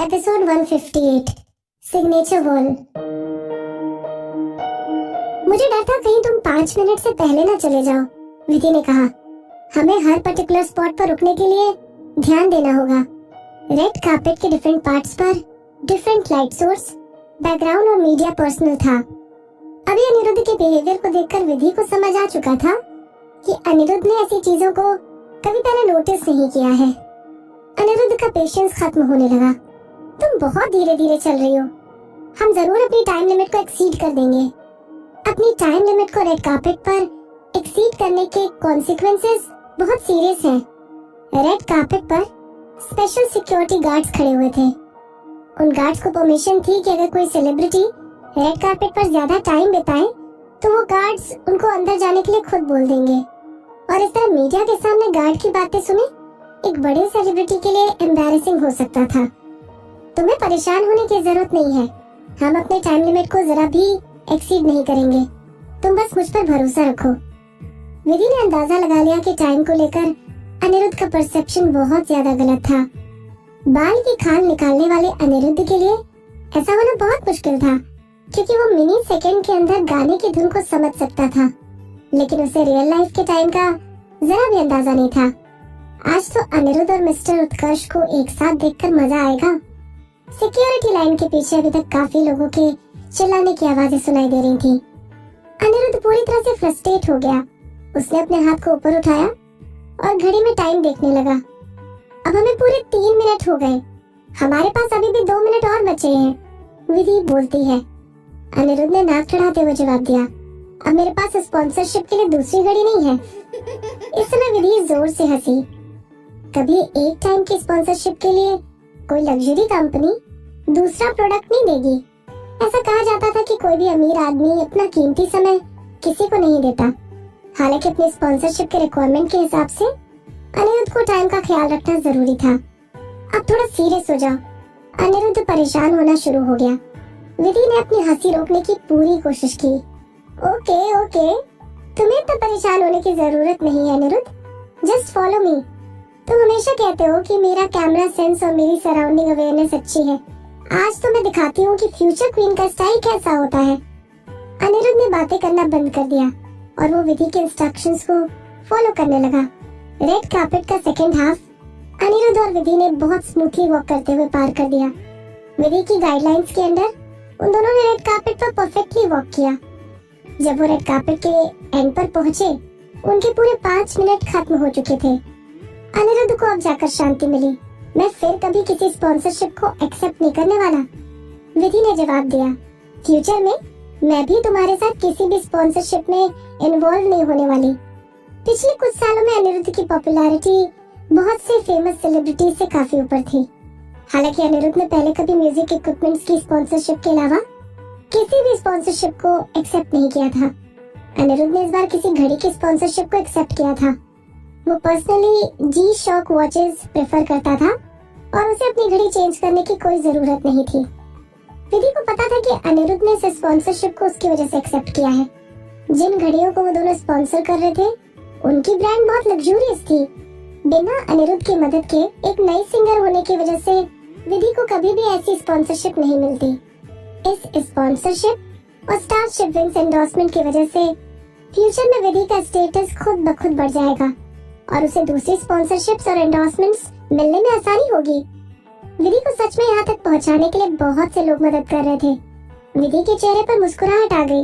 Episode 158 signature wall. मुझे डर था कहीं तुम 5 मिनट से पहले ना चले जाओ, विधि ने कहा। हमें हर पर्टिकुलर स्पॉट पर रुकने के लिए ध्यान देना होगा। रेड कार्पेट के डिफरेंट पार्ट्स पर डिफरेंट लाइट सोर्स, बैकग्राउंड और मीडिया पर्सनल था। अभी अनिरुद्ध के बिहेवियर को देखकर विधि को समझ आ चुका था कि अनिरुद्ध ने ऐसी चीजों को कभी पहले नोटिस नहीं किया है। अनिरुद्ध का पेशेंस खत्म होने लगा। तुम बहुत धीरे धीरे चल रही हो। हम जरूर अपनी टाइम लिमिट को एक्सीड कर देंगे। अपनी टाइम लिमिट को रेड कार्पेट पर एक्सीड करने के कॉन्सिक्वेंसेस बहुत सीरियस हैं। रेड कार्पेट पर स्पेशल सिक्योरिटी गार्ड्स खड़े हुए थे। उन गार्ड्स को परमिशन थी कि अगर कोई सेलिब्रिटी रेड कार्पेट पर ज्यादा टाइम बिताए तो वो गार्ड्स उनको अंदर जाने के लिए खुद बोल देंगे। और इस तरह मीडिया के सामने गार्ड की बातें सुने एक बड़े सेलिब्रिटी के लिए एम्बैरेसिंग हो सकता था। तुम्हें परेशान होने की जरूरत नहीं है। हम अपने टाइम लिमिट को जरा भी एक्सीड नहीं करेंगे। तुम बस मुझ पर भरोसा रखो। विधि ने अंदाजा लगा लिया कि टाइम को लेकर अनिरुद्ध का परसेप्शन बहुत ज्यादा गलत था। बाल की खाल निकालने वाले अनिरुद्ध के लिए ऐसा होना बहुत मुश्किल था, क्योंकि वो मिनी सेकंड के अंदर गाने की धुन को समझ सकता था, लेकिन उसे रियल लाइफ के टाइम का जरा भी अंदाजा नहीं था। आज तो अनिरुद्ध और मिस्टर उत्कर्ष को एक साथ देखकर मजा आएगा। सिक्योरिटी लाइन के पीछे अभी तक काफी लोगों के चिल्लाने की आवाजें सुनाई दे रही थी। अनिरुद्ध पूरी तरह से फ्रस्ट्रेट हो गया। उसने अपने हाथ को ऊपर उठाया और घड़ी में टाइम देखने लगा। अब हमें पूरे 3 मिनट हो गए। हमारे पास अभी भी 2 मिनट और बचे हैं, विधि बोलती है। अनिरुद्ध ने नाक चढ़ाते हुए जवाब दिया, अब मेरे पास स्पॉन्सरशिप के लिए दूसरी घड़ी नहीं है। इस समय विधि जोर से हंसी। कभी एक टाइम की स्पॉन्सरशिप के लिए कोई लग्जरी कंपनी दूसरा प्रोडक्ट नहीं देगी। ऐसा कहा जाता था कि कोई भी अमीर आदमी अपना कीमती समय किसी को नहीं देता। हालांकि अपनी स्पॉन्सरशिप के रिक्वायरमेंट के हिसाब से अनिरुद्ध को टाइम का ख्याल रखना जरूरी था। अब थोड़ा सीरियस हो जाओ। अनिरुद्ध परेशान होना शुरू हो गया। विधि ने अपनी हंसी रोकने की पूरी कोशिश की। ओके, तुम्हें तो परेशान होने की जरूरत नहीं है अनिरुद्ध, जस्ट फॉलो मी। तुम हमेशा कहते हो कि मेरा कैमरा सेंस और मेरी सराउंडिंग अवेयरनेस अच्छी है। आज तो मैं दिखाती हूँ कि फ्यूचर क्वीन का स्टाइल कैसा होता है। अनिरुद्ध ने बातें करना बंद कर दिया और वो विधि के इंस्ट्रक्शंस को फॉलो करने लगा। रेड कार्पेट का सेकेंड हाफ अनिरुद्ध और विधि ने बहुत स्मूथली वॉक करते हुए पार कर दिया। विधि की गाइडलाइंस के अंडर उन दोनों ने रेड कार्पेट पर परफेक्टली वॉक किया। जब वो रेड कार्पेट के एंड पर पहुंचे, उनके पूरे 5 मिनट खत्म हो चुके थे। अनिरुद्ध को अब जाकर शांति मिली। मैं फिर कभी किसी स्पॉन्सरशिप को एक्सेप्ट नहीं करने वाला, विधि ने जवाब दिया। फ्यूचर में मैं भी तुम्हारे साथ किसी भी स्पॉन्सरशिप में इन्वॉल्व नहीं होने वाली। पिछले कुछ सालों में अनिरुद्ध की पॉपुलैरिटी बहुत से फेमस सेलिब्रिटीज से काफी ऊपर थी। हालांकि अनिरुद्ध ने पहले कभी म्यूजिक इक्विपमेंट्स की स्पॉन्सरशिप के अलावा किसी भी स्पॉन्सरशिप को एक्सेप्ट नहीं किया था। अनिरुद्ध ने इस बार किसी घड़ी की स्पॉन्सरशिप को एक्सेप्ट किया था। वो पर्सनली जी शॉक वॉचेस प्रेफर करता था और उसे अपनी घड़ी चेंज करने की कोई जरूरत नहीं थी। विधि को पता था कि अनिरुद्ध ने इस स्पॉन्सरशिप को उसकी वजह से एक्सेप्ट किया है। जिन घड़ियों को वो दोनों स्पॉन्सर कर रहे थे, उनकी ब्रांड बहुत लग्जूरियस थी। बिना अनिरुद्ध की मदद के एक नई सिंगर होने की वजह से विधि को कभी भी ऐसी स्पॉन्सरशिप नहीं मिलती। इस स्पॉन्सरशिप और स्टारशिप विंग्स एंडोर्समेंट की वजह से फ्यूचर में विधि का स्टेटस खुद ब खुद बढ़ जाएगा और उसे दूसरी स्पॉन्सरशिप्स और एंडोर्समेंट्स मिलने में आसानी होगी। विधि को सच में यहाँ तक पहुँचाने के लिए बहुत से लोग मदद कर रहे थे। विधि के चेहरे पर मुस्कुराहट आ गई।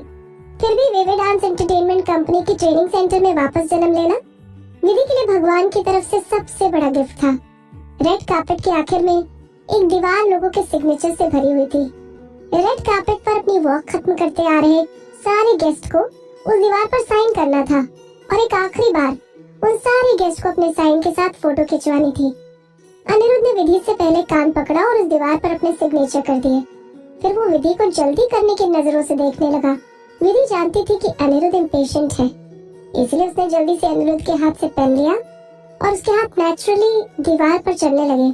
फिर भी वेवे डांस एंटरटेनमेंट कंपनी की ट्रेनिंग सेंटर में वापस जन्म लेना विधि के लिए भगवान की तरफ से सबसे बड़ा गिफ्ट था। रेड कार्पेट के आखिर में एक दीवार लोगों के सिग्नेचर से भरी हुई थी। रेड कार्पेट पर अपनी वॉक खत्म करते आ रहे सारे गेस्ट को उस दीवार पर साइन करना था और एक आखिरी बार उन सारे गेस्ट को अपने साइन के साथ फोटो खिंचवानी थी। अनिरुद्ध ने विधि से पहले कान पकड़ा और उस दीवार पर अपने सिग्नेचर कर दिए। फिर वो विधि को जल्दी करने की नजरों से देखने लगा। विधि जानती थी कि अनिरुद्ध इम्पेशेंट है, इसलिए उसने जल्दी से अनिरुद्ध के हाथ से पेन लिया और उसके हाथ नेचुरली दीवार पर चढ़ने लगे।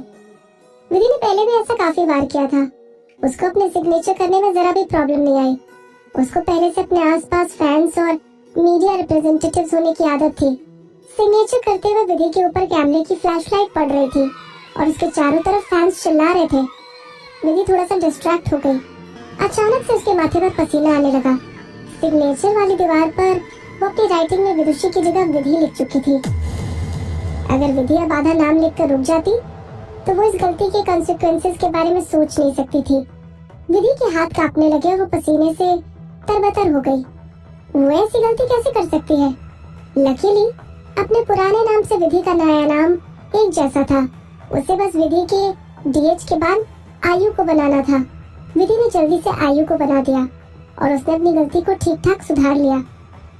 विधि ने पहले भी ऐसा काफी बार किया था। उसको अपने सिग्नेचर करने में जरा भी प्रॉब्लम नहीं आई। उसको पहले से अपने आसपास फैंस और मीडिया रिप्रेजेंटेटिव्स होने की आदत थी। सिग्नेचर करते हुए विधि के ऊपर कैमरे की फ्लैशलाइट पड़ रही थी और उसके चारों तरफ फैंस चिल्ला रहे थे। विधि थोड़ा सा डिस्ट्रैक्ट हो गई। अचानक से उसके माथे पर पसीना आने लगा। सिग्नेचर वाली दीवार पर वो अपनी राइटिंग में विदुषी की जगह विधि लिख चुकी थी। अगर विधि अब आधा नाम लिखकर रुक जाती तो वो इस गलती के कॉन्सिक्वेंसेस के बारे में सोच नहीं सकती थी। विधि के हाथ कांपने लगे और वो पसीने से तरबतर हो गई। वो ऐसी गलती कैसे कर सकती है? लकीली अपने पुराने नाम से विधि का नया नाम एक जैसा था। उसे बस विधि के डीएच के बाद आयु को बनाना था। विधि ने जल्दी से आयु को बना दिया और उसने अपनी गलती को ठीक ठाक सुधार लिया।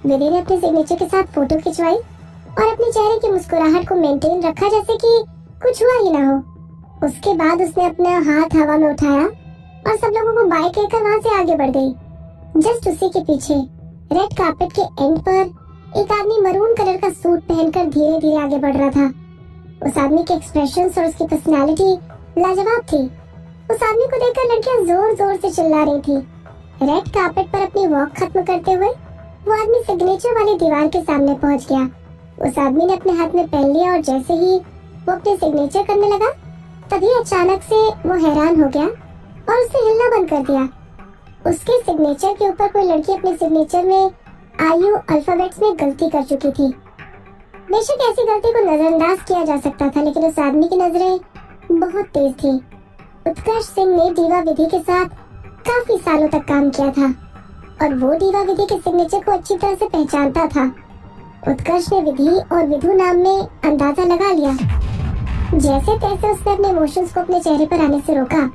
विधि ने अपने सिग्नेचर के साथ फोटो खिंचवाई और अपने चेहरे की मुस्कुराहट को मेंटेन रखा जैसे कि कुछ हुआ ही ना हो। उसके बाद उसने अपना हाथ हवा में उठाया और सब लोगों को बाय कहकर वहाँ से आगे बढ़ गई। जस्ट उसी के पीछे रेड कार्पेट के एंड पर एक आदमी मरून कलर का सूट पहनकर धीरे धीरे आगे बढ़ रहा था। उस आदमी के एक्सप्रेशंस और उसकी पर्सनालिटी लाजवाब थी। उस आदमी को देखकर लड़कियां जोर जोर से चिल्ला रही थी। रेड कार्पेट पर अपनी वॉक खत्म करते हुए वो आदमी सिग्नेचर वाली दीवार के सामने पहुंच गया। उस आदमी ने अपने हाथ में पेन लिया और जैसे ही वो अपने सिग्नेचर करने लगा तभी अचानक से वो हैरान हो गया और उसे हिलना बंद कर दिया। उसके सिग्नेचर के ऊपर कोई लड़की अपने सिग्नेचर में आयु अल्फाबेट्स में गलती कर चुकी थी। बेशक ऐसी गलती को नजरअंदाज किया जा सकता था, लेकिन उस आदमी की नजरें बहुत तेज थी। उत्कर्ष सिंह ने दीवा विधि के साथ काफी सालों तक काम किया था और वो दीवा विधि के सिग्नेचर को अच्छी तरह से पहचानता था। उत्कर्ष ने विधि और विधु नाम में अंदाजा लगा लिया। जैसे तैसे उसने अपने इमोशंस को अपने चेहरे पर आने से रोका।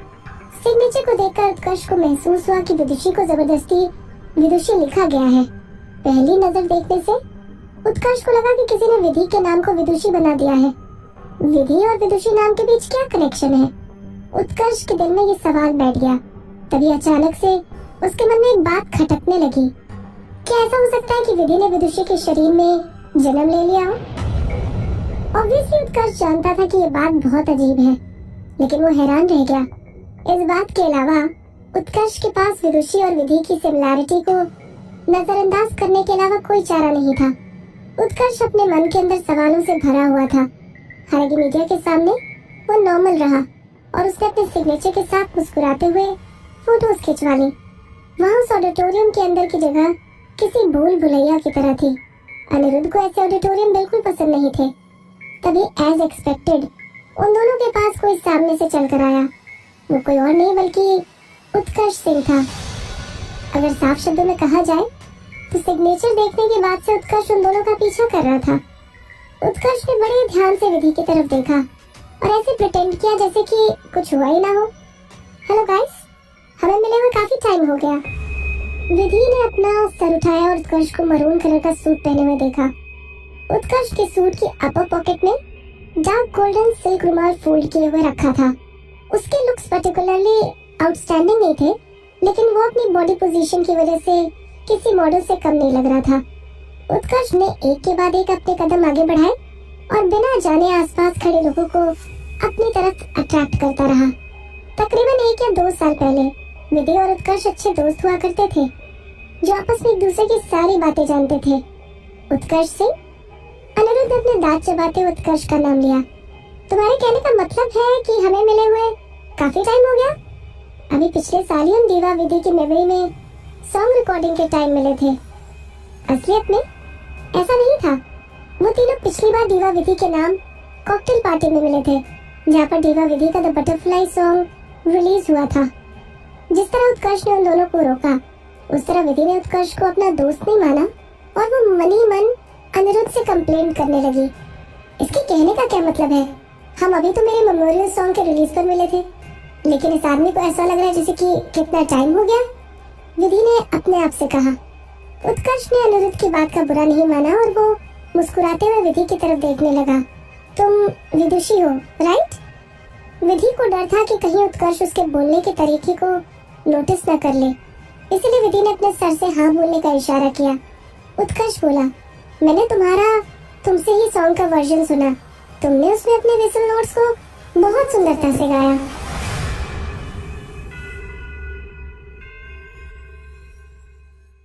सिग्नेचर को देखकर उत्कर्ष को महसूस हुआ कि विदुषी को जबरदस्ती विदुषी लिखा गया है। पहली नजर देखने से उत्कर्ष को लगा कि किसी ने विधि के नाम को विदुषी बना दिया है। विधि और विदुषी नाम के बीच क्या कनेक्शन है? उत्कर्ष के दिल में ये सवाल बैठ गया। तभी अचानक से उसके मन में एक बात खटकने लगी। क्या ऐसा हो सकता है कि विधि ने विदुषी के शरीर में जन्म ले लिया हो? ऑब्वियसली उत्कर्ष जानता था कि ये बात बहुत अजीब है, लेकिन वो हैरान रह गया। इस बात के अलावा उत्कर्ष के पास विदुषी और विधि की सिमिलैरिटी को नजरअंदाज करने के अलावा कोई चारा नहीं था। उत्कर्ष अपने मन के अंदर सवालों से भरा हुआ था। हालांकि मीडिया के सामने वो नॉर्मल रहा और उसने अपने सिग्नेचर के साथ मुस्कुराते हुए फोटोज खिंचवा ली। वहाँ उस ऑडिटोरियम के अंदर की जगह किसी भूल भुलैया की तरह थी। अनिरुद्ध को ऐसे ऑडिटोरियम बिल्कुल पसंद नहीं थे। तभी एज एक्सपेक्टेड उन दोनों के पास कोई सामने से चल कर आया। वो कोई और नहीं बल्कि उत्कर्ष सिंह था। अगर साफ शब्दों में कहा जाए तो सिग्नेचर देखने के बाद से उत्कर्ष उन दोनों का पीछा कर रहा था। उत्कर्ष ने बड़े ध्यान से विधि की तरफ देखा और ऐसे प्रिटेंड किया जैसे कि कुछ हुआ ही ना हो। हेलो गाइस, हमें मिले हुए काफी टाइम हो गया। विधि ने अपना सर उठाया और उत्कर्ष को मरून कलर का सूट पहने हुए देखा। उत्कर्ष के सूट की अपर पॉकेट में डार्क गोल्डन सिल्क रुमाल फोल्ड किए हुए रखा था। उसके लुक्स पर्टिकुलरली आउटस्टैंडिंग नहीं थे, लेकिन वो अपनी बॉडी पोजीशन की वजह से किसी मॉडल से कम नहीं लग रहा था। उत्कर्ष ने एक के बाद एक अपने कदम आगे बढ़ाए और बिना जाने आसपास खड़े लोगों को अपनी तरफ अट्रैक्ट करता रहा। तकरीबन 1 या 2 साल पहले विधि और उत्कर्ष अच्छे दोस्त हुआ करते थे, जो आपस में एक दूसरे की सारी बातें जानते थे। उत्कर्ष सिंह। अनिरुद्ध ने अपने दांत चबाते उत्कर्ष का नाम लिया। तुम्हारे कहने का मतलब है कि हमें मिले हुए काफी टाइम हो गया? अभी पिछले साल ही हम दीवा विधि की मेमोरी में सॉन्ग रिकॉर्डिंग के टाइम मिले थे। असलियत में ऐसा नहीं था। वो तीनों पिछली बार दीवा विधि के नाम कॉकटेल पार्टी में मिले थे, जहाँ पर दीवा विधि का द बटरफ्लाई सॉन्ग रिलीज हुआ था। जिस तरह उत्कर्ष ने उन दोनों को रोका, उस तरह विधि ने उत्कर्ष को अपना दोस्त नहीं माना और वो मन ही मन अनिरुद्ध से कंप्लेंट करने लगी। इसके कहने का क्या मतलब है? हम अभी तो मेरे मेमोरियल सॉन्ग के रिलीज पर मिले थे, लेकिन इस आदमी को ऐसा लग रहा है जैसे कि कितना टाइम हो गया। विधि ने अपने आप से कहा। उत्कर्ष ने अनिरुद्ध की बात का बुरा नहीं माना और वो मुस्कुराते हुए विधि की तरफ देखने लगा। तुम विदुषी हो, राइट? विधि को डर था कि कहीं उत्कर्ष उसके बोलने के तरीके को नोटिस न कर ले, इसलिए विधि ने अपने सर से हाँ बोलने का इशारा किया। उत्कर्ष बोला, मैंने तुमसे ही सॉन्ग का वर्जन सुना। तुमने उसमें अपने विसल नोट्स को बहुत सुंदरता से गाया।